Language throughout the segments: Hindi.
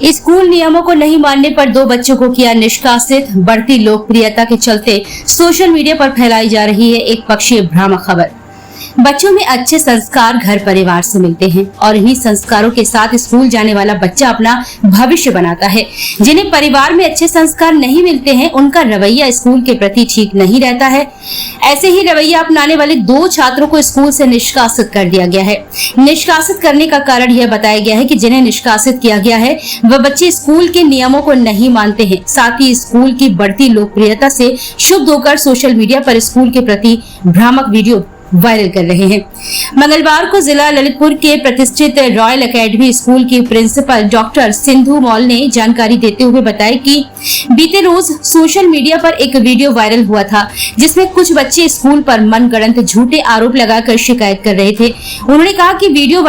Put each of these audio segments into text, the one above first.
स्कूल नियमों को नहीं मानने पर 2 बच्चों को किया निष्कासित। बढ़ती लोकप्रियता के चलते सोशल मीडिया पर फैलाई जा रही है एक पक्षीय भ्रामक खबर। बच्चों में अच्छे संस्कार घर परिवार से मिलते हैं और इन्हीं संस्कारों के साथ स्कूल जाने वाला बच्चा अपना भविष्य बनाता है। जिन्हें परिवार में अच्छे संस्कार नहीं मिलते हैं, उनका रवैया स्कूल के प्रति ठीक नहीं रहता है। ऐसे ही रवैया अपनाने वाले 2 छात्रों को स्कूल से निष्कासित कर दिया गया है। निष्कासित करने का कारण यह बताया गया है कि जिन्हें निष्कासित किया गया है वह बच्चे स्कूल के नियमों को नहीं मानते हैं, साथ ही स्कूल की बढ़ती लोकप्रियता से क्षुब्ध होकर सोशल मीडिया पर स्कूल के प्रति भ्रामक वीडियो वायरल कर रहे हैं। मंगलवार को जिला ललितपुर के प्रतिष्ठित रॉयल एकेडमी स्कूल की प्रिंसिपल डॉक्टर सिंधु मॉल ने जानकारी देते हुए बताया कि बीते रोज सोशल मीडिया पर एक वीडियो वायरल हुआ था, जिसमें कुछ बच्चे स्कूल पर मनगढ़ंत झूठे आरोप लगाकर शिकायत कर रहे थे। उन्होंने कहा कि वीडियो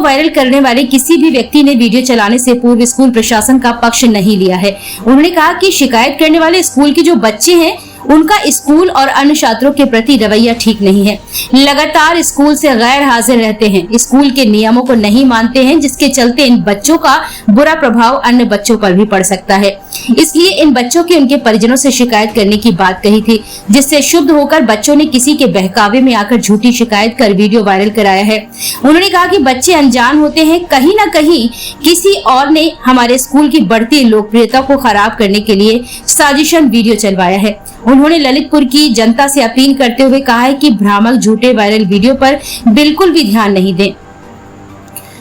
वायरल करने वाले किसी भी व्यक्ति ने वीडियो चलाने से पूर्व स्कूल प्रशासन का पक्ष नहीं लिया है। उन्होंने कहा कि शिकायत करने वाले स्कूल के जो बच्चे हैं, उनका स्कूल और अन्य छात्रों के प्रति रवैया ठीक नहीं है। लगातार स्कूल से गैर हाजिर रहते हैं, स्कूल के नियमों को नहीं मानते हैं, जिसके चलते इन बच्चों का बुरा प्रभाव अन्य बच्चों पर भी पड़ सकता है। इसलिए इन बच्चों की उनके परिजनों से शिकायत करने की बात कही थी, जिससे क्षुब्ध होकर बच्चों ने किसी के बहकावे में आकर झूठी शिकायत कर वीडियो वायरल कराया है। उन्होंने कहा कि बच्चे अनजान होते हैं, कहीं न कहीं किसी और ने हमारे स्कूल की बढ़ती लोकप्रियता को खराब करने के लिए साजिशन वीडियो चलवाया है। उन्होंने ललितपुर की जनता से अपील करते हुए कहा है कि भ्रामक झूठे वायरल वीडियो पर बिल्कुल भी ध्यान नहीं दें।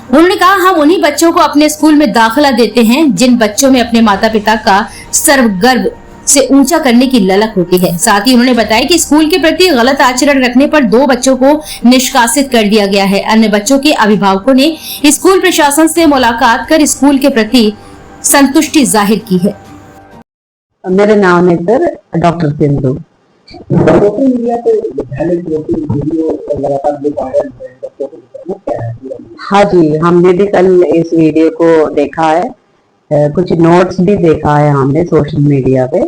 उन्होंने कहा, हम उन्हीं बच्चों को अपने स्कूल में दाखिला देते हैं जिन बच्चों में अपने माता पिता का सर्वगर्व से ऊंचा करने की ललक होती है। साथ ही उन्होंने बताया कि स्कूल के प्रति गलत आचरण रखने पर 2 बच्चों को निष्कासित कर दिया गया है। अन्य बच्चों के अभिभावकों ने स्कूल प्रशासन से मुलाकात कर स्कूल के प्रति संतुष्टि जाहिर की है। मेरा नाम है sir doctor Sindhu. Social media पे विद्यालय की वीडियो लगातार जो वायरल है, बच्चों को क्या है? हाँ जी, हमने भी कल इस वीडियो को देखा है, कुछ नोट्स भी देखा है हमने सोशल मीडिया पे।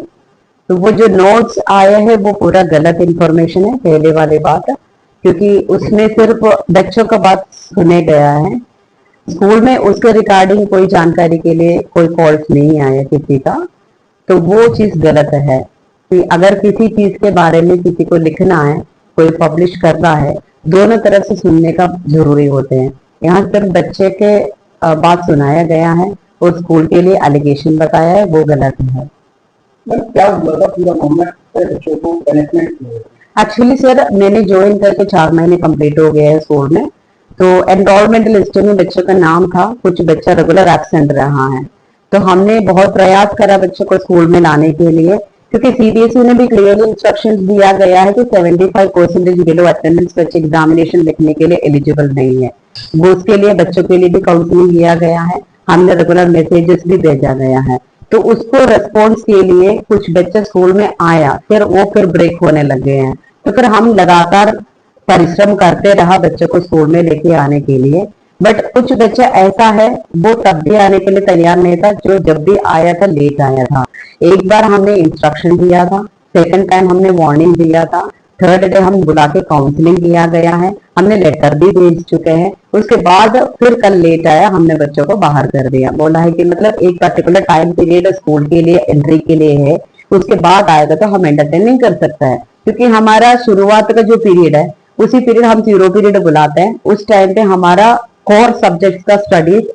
तो वो जो नोट्स आए हैं वो पूरा गलत इंफॉर्मेशन है, पहले वाली बात, क्योंकि उसमें सिर्फ बच्चों का बात सुने गया है। स्कूल में उसके रिगार्डिंग कोई जानकारी के लिए कोई कॉल्स नहीं आया किसी का, तो वो चीज गलत है कि अगर किसी चीज के बारे में किसी को लिखना है, कोई पब्लिश करना है, दोनों तरफ से सुनने का जरूरी होते हैं। यहाँ सिर्फ बच्चे के बात सुनाया गया है और स्कूल के लिए एलिगेशन बताया है, वो गलत है। क्या हुआ था पूरा मामला, बच्चों को पनिशमेंट? एक्चुअली सर, मैंने ज्वाइन करके 4 महीने कंप्लीट हो गए हैं स्कूल में। तो एनरोलमेंट लिस्ट में बच्चों का नाम था, कुछ बच्चा रेगुलर एब्सेंट रहा है। तो हमने बहुत प्रयास करा बच्चों को स्कूल में लाने के लिए, क्योंकि सीबीएसई ने भी क्लियरली इंस्ट्रक्शंस दिया गया है कि 75% बिलो अटेंडेंस बच्चे एग्जामिनेशन लिखने के लिए एलिजिबल नहीं है। वो उसके लिए बच्चों के लिए भी काउंसलिंग किया गया है, हमने रेगुलर मैसेजेस भी भेजा गया है। तो उसको रेस्पॉन्स के लिए कुछ बच्चे स्कूल में आया, फिर ब्रेक होने लग गए हैं। तो फिर हम लगातार परिश्रम करते रहा बच्चों को स्कूल में लेके आने के लिए, बट कुछ बच्चा ऐसा है वो तब भी आने के लिए तैयार नहीं था, जो जब भी आया था लेट आया था। एक बार हमने इंस्ट्रक्शन दिया था, सेकंड टाइम हमने वार्निंग दिया था, थर्ड डे हम बुला के काउंसलिंग किया गया है, हमने लेटर भी भेज चुके हैं। उसके बाद फिर कल लेट आया, हमने बच्चों को बाहर कर दिया। बोला है कि मतलब एक पर्टिकुलर टाइम पीरियड स्कूल के लिए एंट्री के लिए है, उसके बाद आएगा तो हम एंटरटेन नहीं कर सकता है, क्योंकि हमारा शुरुआत का जो पीरियड है उसी पीरियड हम 0 पीरियड बुलाते हैं। उस टाइम पे हमारा कोर सब्जेक्ट का स्टडीज,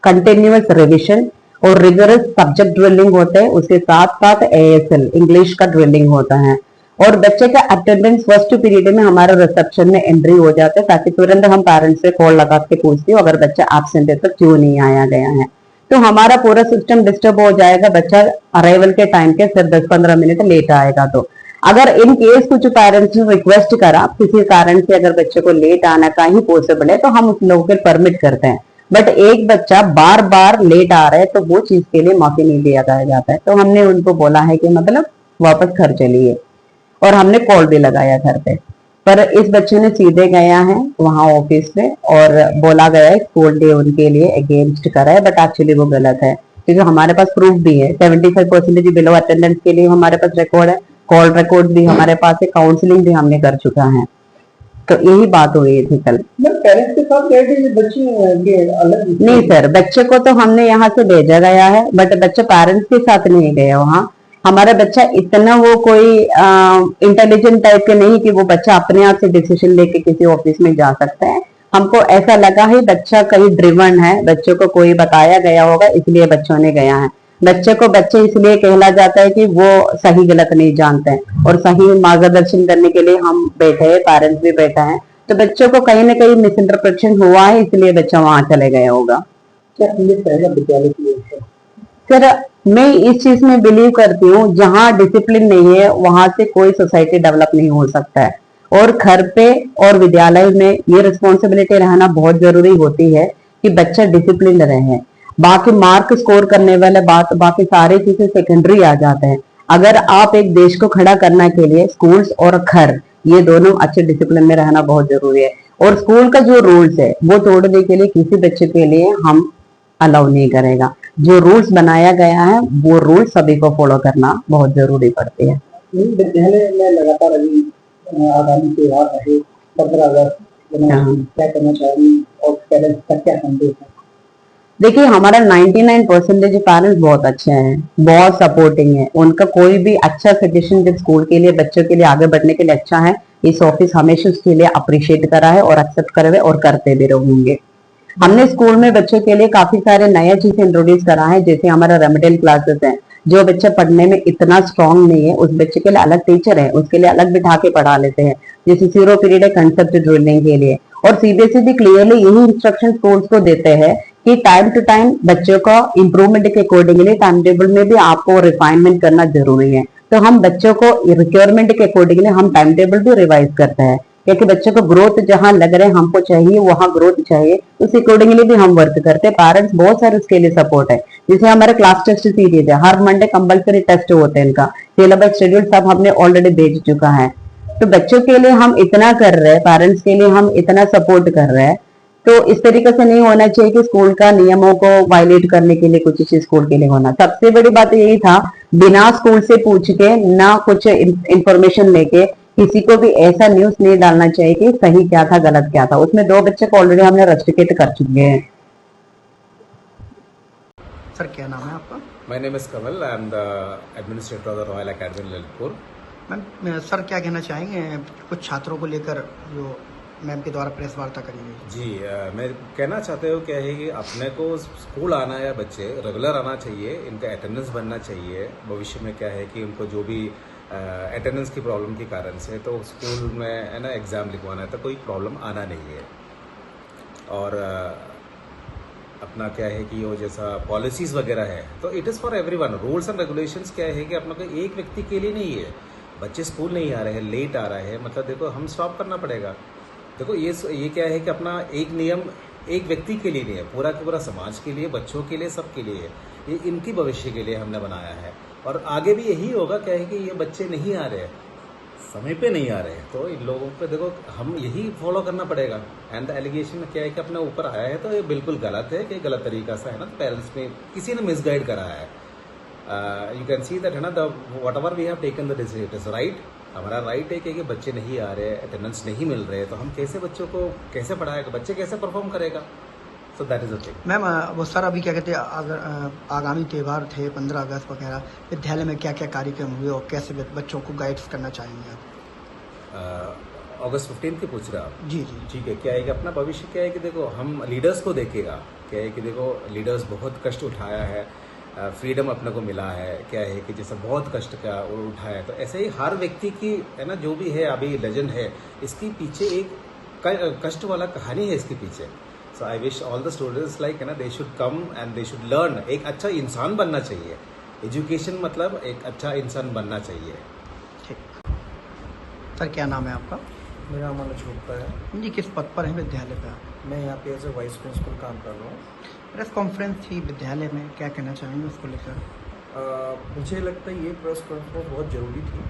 कंटिन्यूअस रिविजन और रिगरस सब्जेक्ट ड्रिलिंग होते हैं। उसके साथ साथ एएसएल इंग्लिश का ड्रिलिंग होता है और बच्चे का अटेंडेंस फर्स्ट पीरियड में हमारा रिसेप्शन में एंट्री हो जाता है, ताकि तुरंत हम पेरेंट्स से कॉल लगा के पूछते हो अगर बच्चा एब्सेंट है तो क्यों नहीं आया गया है। तो हमारा पूरा सिस्टम डिस्टर्ब हो जाएगा, बच्चा अराइवल के टाइम के सिर्फ 10-15 मिनट लेट आएगा। तो अगर इन केस कुछ पेरेंट्स ने रिक्वेस्ट करा किसी कारण से अगर बच्चे को लेट आना का ही पॉसिबल है तो हम उस लोगों को परमिट करते हैं, बट एक बच्चा बार बार लेट आ रहा है तो वो चीज के लिए माफी नहीं दिया जाता है। तो हमने उनको बोला है कि मतलब वापस घर चलिए, और हमने कॉल भी लगाया घर पे, पर इस बच्चे ने सीधे गया है वहां ऑफिस में और बोला गया है स्कूल डे उनके लिए अगेंस्ट करा है, बट एक्चुअली वो गलत है, क्योंकि हमारे पास प्रूफ भी है। 75% बिलो अटेंडेंस के लिए हमारे पास रिकॉर्ड है, कॉल रिकॉर्ड भी हमारे पास है, काउंसलिंग भी हमने कर चुका है। तो यही बात हुई थी कल। पेरेंट्स के साथ गए थे ये बच्चे के अलग? नहीं सर, बच्चे को तो हमने यहाँ से भेजा गया है, बट बच्चा पेरेंट्स के साथ नहीं गया वहाँ। हमारा बच्चा इतना वो कोई इंटेलिजेंट टाइप के नहीं कि वो बच्चा अपने आप से डिसीजन लेके किसी ऑफिस में जा सकता है। हमको ऐसा लगा है बच्चा कहीं ड्रिवन है, बच्चों को कोई बताया गया होगा इसलिए बच्चों ने गया है। बच्चे को बच्चे इसलिए कहला जाता है कि वो सही गलत नहीं जानते हैं, और सही मार्गदर्शन करने के लिए हम बैठे हैं, पेरेंट्स भी बैठा है। तो बच्चों को कहीं ना कहीं मिस इंटरप्रिटेशन हुआ है, इसलिए बच्चा वहां चले गया होगा। क्या ये पहला विद्यालय की ओर से? सर मैं इस चीज में बिलीव करती हूँ, जहाँ डिसिप्लिन नहीं है वहां से कोई सोसाइटी डेवलप नहीं हो सकता है। और घर पे और विद्यालय में ये रिस्पॉन्सिबिलिटी रहना बहुत जरूरी होती है कि बच्चा डिसिप्लिन रहे। बाकी मार्क स्कोर करने वाले बात, बाकी सारी चीजें सेकेंडरी आ जाते हैं। अगर आप एक देश को खड़ा करने के लिए स्कूल्स और घर ये दोनों अच्छे डिसिप्लिन में रहना बहुत जरूरी है। और स्कूल का जो रूल्स है वो तोड़ने के लिए किसी बच्चे के लिए हम अलाउ नहीं करेगा। जो रूल्स बनाया गया है वो रूल्स सभी को फॉलो करना बहुत जरूरी पड़ती है। विद्यालय में लगातार अभी आगामी त्योहार रहे 15 अगस्त, क्या करना चाहिए और पेरेंट्स का क्या संदेश है? देखिए हमारा 99% पेरेंट्स बहुत अच्छे हैं, बहुत सपोर्टिंग है। उनका कोई भी अच्छा सजेशन जब स्कूल के लिए बच्चों के लिए आगे बढ़ने के लिए अच्छा है, इस ऑफिस हमेशा उसके लिए अप्रिशिएट करा है और एक्सेप्ट करे हुए और करते भी रहेंगे। हमने स्कूल में बच्चों के लिए काफी सारे नया चीज इंट्रोड्यूस करा है, जैसे हमारा रेमेडियल क्लासेस है। जो बच्चा पढ़ने में इतना स्ट्रांग नहीं है उस बच्चे के लिए अलग टीचर है, उसके लिए अलग बिठा के पढ़ा लेते हैं। जैसे 0 पीरियड है कंसेप्ट ड्रिलिंग के लिए। और सीबीएसई भी क्लियरली यही इंस्ट्रक्शन स्कूल्स को देते हैं कि टाइम टू टाइम बच्चों को इम्प्रूवमेंट के अकॉर्डिंगली टाइम टेबल में भी आपको रिफाइनमेंट करना जरूरी है। तो हम बच्चों को रिक्वायरमेंट के अकॉर्डिंगली हम टाइम टेबल भी रिवाइज करते हैं, क्योंकि बच्चों को ग्रोथ जहां लग रहे हमको चाहिए वहां ग्रोथ चाहिए, उस अकॉर्डिंगली भी हम वर्क करते हैं। पेरेंट्स बहुत सारे उसके लिए सपोर्ट है। जैसे हमारे क्लास टेस्ट सीरीज है, हर मंडे कंपलसरी टेस्ट होते हैं, इनका सिलेबस शेड्यूल सब हमने ऑलरेडी भेज चुका है। तो बच्चों के लिए हम इतना कर रहे हैं, पेरेंट्स के लिए हम इतना सपोर्ट कर रहे हैं। तो इस तरीके से नहीं होना चाहिए कि स्कूल का नियमों को वायलेट करने के लिए कुछ चीज स्कूल के लिए होना। सबसे बड़ी बात यही था, बिना स्कूल से पूछ के ना कुछ इंफॉर्मेशन लेके किसी को भी ऐसा न्यूज नहीं डालना चाहिए कि सही क्या था गलत क्या था। उसमें 2 बच्चे को ऑलरेडी हमने रस्टिकेट कर चुके हैं। सर क्या नाम है आपका? My name is Kamal. I am the administrator of the Royal Academy Lalitpur. Ma'am sir क्या कहना चाहेंगे कुछ छात्रों को लेकर जो मैम के द्वारा प्रेस वार्ता करी गई? जी मैं कहना चाहते हो क्या है कि अपने को स्कूल आना है, बच्चे रेगुलर आना चाहिए, इनका अटेंडेंस बनना चाहिए। भविष्य में क्या है कि उनको जो भी अटेंडेंस की प्रॉब्लम के कारण से तो स्कूल में है ना एग्ज़ाम लिखवाना है तो कोई प्रॉब्लम आना नहीं है। और अपना क्या है कि वो जैसा पॉलिसीज़ वगैरह है तो it is for everyone. Rules and regulations क्या है कि अपना कोई एक व्यक्ति के लिए नहीं है। बच्चे स्कूल नहीं आ रहे हैं, लेट आ रहे हैं, मतलब देखो हम स्टॉप करना पड़ेगा। देखो ये क्या है कि अपना एक नियम एक व्यक्ति के लिए नहीं है, पूरा का पूरा समाज के लिए, बच्चों के लिए, सबके लिए है। ये इनकी भविष्य के लिए हमने बनाया है और आगे भी यही होगा। क्या है कि ये बच्चे नहीं आ रहे, समय पे नहीं आ रहे, तो इन लोगों पे देखो हम यही फॉलो करना पड़ेगा। एंड द एलिगेशन क्या है कि अपने ऊपर आया है तो ये बिल्कुल गलत है कि गलत तरीका से है ना पेरेंट्स में किसी ने मिसगाइड कराया है। यू कैन सी दैट है ना the whatever we have taken the decision it is right. हमारा राइट है कि बच्चे नहीं आ रहे, अटेंडेंस नहीं मिल रहे, तो हम कैसे बच्चों को कैसे पढ़ाएगा, बच्चे कैसे परफॉर्म करेगा। So that is the thing. Ma'am वो सर अभी क्या कहते हैं आगामी त्यौहार थे 15 अगस्त वगैरह, विद्यालय में क्या क्या कार्यक्रम हुए और कैसे बच्चों को गाइड्स करना चाहेंगे आप? अगस्त 15 की पूछ रहे आप? जी जी ठीक है। क्या है कि अपना भविष्य क्या है कि देखो हम लीडर्स को देखेगा। क्या है कि देखो लीडर्स बहुत कष्ट उठाया है, फ्रीडम अपने को मिला है। क्या है कि जैसा बहुत कष्ट का उठाया है, तो ऐसे ही हर व्यक्ति की है ना जो भी है अभी लेजेंड है, इसके पीछे एक कष्ट वाला कहानी है इसके पीछे। So I wish all the students like है ना they should come and they should learn. एक अच्छा इंसान बनना चाहिए। एजुकेशन मतलब एक अच्छा इंसान बनना चाहिए। ठीक। सर क्या नाम है आपका? मेरा नाम मनोज गुप्ता है। जी किस पद पर हैं विद्यालय पे आप? मैं यहाँ पे एज ए वाइस प्रिंसिपल काम कर रहा हूँ। प्रेस कॉन्फ्रेंस थी विद्यालय में, क्या कहना चाहेंगे उसको लेकर? मुझे लगता है ये प्रेस कॉन्फ्रेंस बहुत ज़रूरी थी,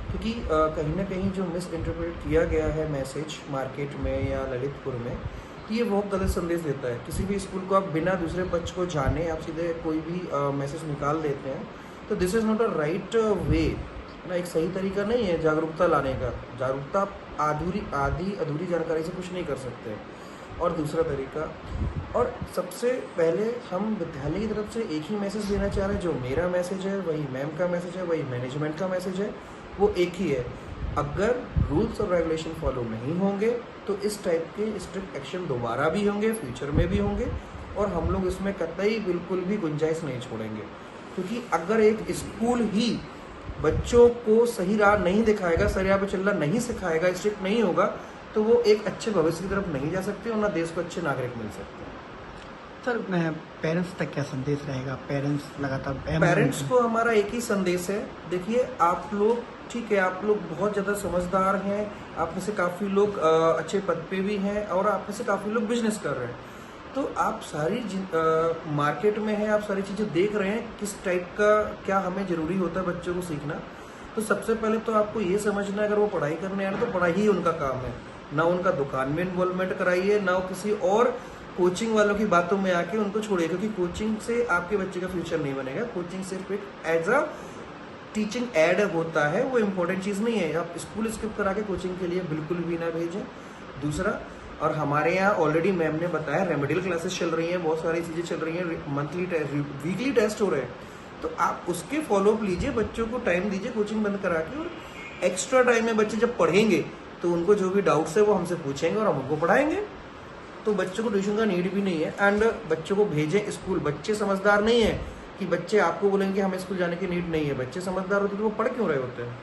क्योंकि कहीं ना कहीं जो मिस इंटरप्रेट किया गया है मैसेज मार्केट में या ललितपुर में, कि ये बहुत गलत संदेश देता है। किसी भी स्कूल को आप बिना दूसरे पक्ष को जाने आप सीधे कोई भी मैसेज निकाल देते हैं, तो this is not a right way ना। एक सही तरीका नहीं है जागरूकता लाने का। जागरूकता आधी अधूरी जानकारी से कुछ नहीं कर सकते। और दूसरा तरीका, और सबसे पहले हम विद्यालय की तरफ से एक ही मैसेज देना चाह रहे हैं, जो मेरा मैसेज है वही मैम का मैसेज है, वही मैनेजमेंट का मैसेज है, वो एक ही है। अगर रूल्स और रेगुलेशन फॉलो नहीं होंगे तो इस टाइप के स्ट्रिक्ट एक्शन दोबारा भी होंगे, फ्यूचर में भी होंगे, और हम लोग इसमें कतई बिल्कुल भी गुंजाइश नहीं छोड़ेंगे। क्योंकि अगर एक स्कूल ही बच्चों को सही राह नहीं दिखाएगा, सही राह पर चलना नहीं सिखाएगा, स्ट्रिक्ट नहीं होगा, तो वो एक अच्छे भविष्य की तरफ नहीं जा सकते और ना देश को अच्छे नागरिक मिल सकते हैं। सर पेरेंट्स तक क्या संदेश रहेगा? पेरेंट्स लगातार पेरेंट्स को हमारा एक ही संदेश है, देखिए आप लोग ठीक है, आप लोग बहुत ज़्यादा समझदार हैं, आप में से काफ़ी लोग अच्छे पद पे भी हैं और आप में से काफ़ी लोग बिजनेस कर रहे हैं, तो आप सारी मार्केट में हैं, आप सारी चीज़ें देख रहे हैं किस टाइप का क्या हमें ज़रूरी होता है बच्चों को सीखना। तो सबसे पहले तो आपको ये समझना है, अगर वो पढ़ाई करने आए तो पढ़ाई ही उनका काम है, ना उनका दुकान में इन्वॉल्वमेंट कराइए, ना किसी और कोचिंग वालों की बातों में आके उनको छोड़िए, क्योंकि कोचिंग से आपके बच्चे का फ्यूचर नहीं बनेगा। कोचिंग सिर्फ एक एज अ टीचिंग एड होता है, वो इम्पोर्टेंट चीज़ नहीं है। आप स्कूल स्किप करा के कोचिंग के लिए बिल्कुल भी ना भेजें। दूसरा, और हमारे यहाँ ऑलरेडी मैम ने बताया रेमेडियल क्लासेस चल रही हैं, बहुत सारी चीज़ें चल रही हैं, मंथली टेस्ट, वीकली टेस्ट हो रहे हैं, तो आप उसके फॉलोअप लीजिए, बच्चों को टाइम दीजिए कोचिंग बंद करा के, और एक्स्ट्रा टाइम में बच्चे जब पढ़ेंगे तो उनको जो भी डाउट्स है वो हमसे पूछेंगे और हम उनको पढ़ाएंगे। तो बच्चों को ट्यूशन का नीड भी नहीं है, एंड बच्चों को भेजें स्कूल। बच्चे समझदार नहीं है कि बच्चे आपको बोलेंगे हमें स्कूल जाने की नीड नहीं है, बच्चे समझदार होते तो वो पढ़ क्यों रहे होते हैं।